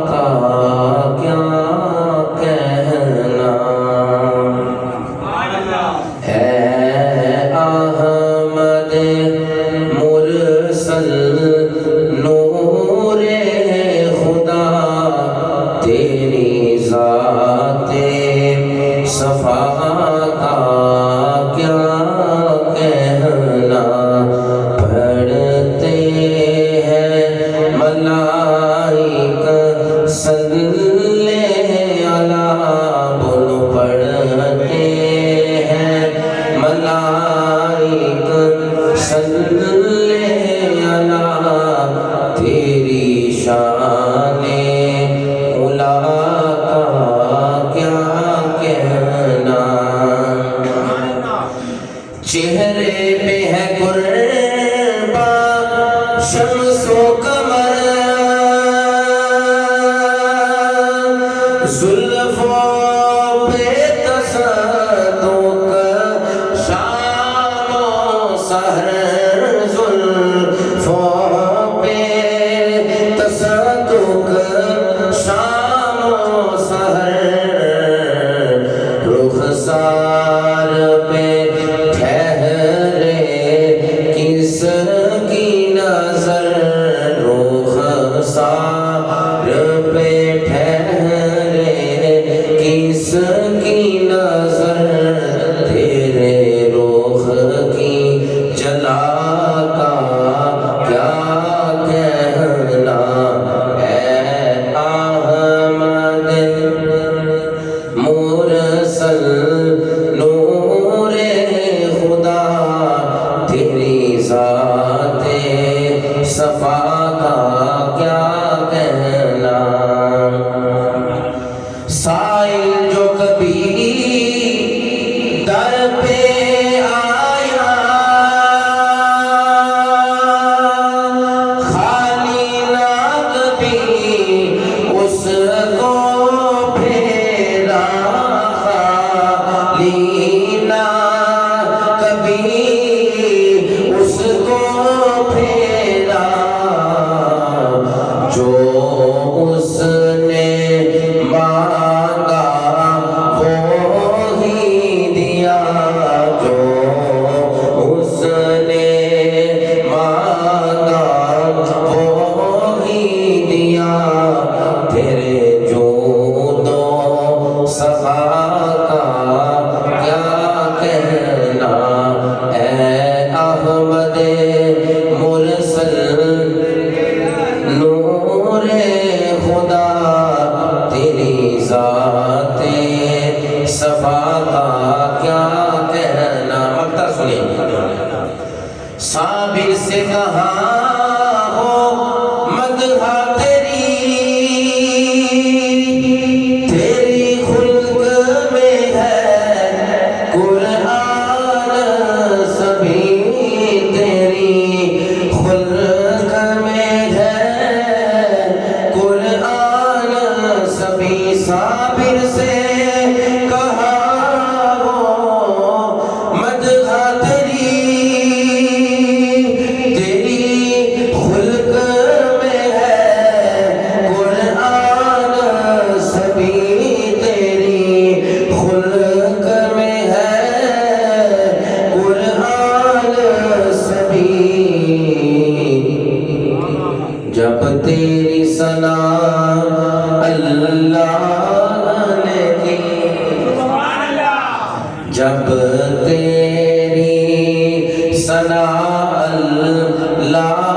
کا کیا کہنا، اے احمد مرسل نور خدا، تیری ذات صفا کا کیا کہنا، پڑھتے ہیں ملائکہ صلی علیہ، بول پڑھتے ہیں ملائکہ صلی علیہ، تیری شان علا کا کیا کہنا، چہرے پہ ہے قربان شمس و قمر، زلفوں پہ تصدق شام و سحر، زلفوں پہ تصدق شام و سحر، رخسار پہ ٹھہرے کس کی نظر، رخسار پہ ٹھہرے کس کی نظر، تیرے رخ کی جلا کا کیا کہنا، اے احمد مرسل نور خدا، تیری ذات صفا کا کیا کہنا، سائل جو کبھی در پہ آیا، خالی نہ کبھی اس کو پھیرا، خالی نہ کبھی اس کو پھیرا، جو اس نے مانگا وہی دیا، جو اس نے مانگا وہی دیا، تیرے جود و سخا کا کیا کہنا، اے احمد مرسل نور خدا، تیری ذات صفا کا کیا کہنا، مقطع سنیں، صابر سے کہاں ہو مدح تیری، تیری خلق میں ہے قرآن سبھی، تیری خلق میں ہے قرآن سبھی، صابر سے کہاں ہو مدح تیری، تیری خلق میں ہے قرآن سبھی، تیری خلق میں ہے قرآن سبھی، جب تیری ثنا اللہ نے کی، جب تیری ثنا اللہ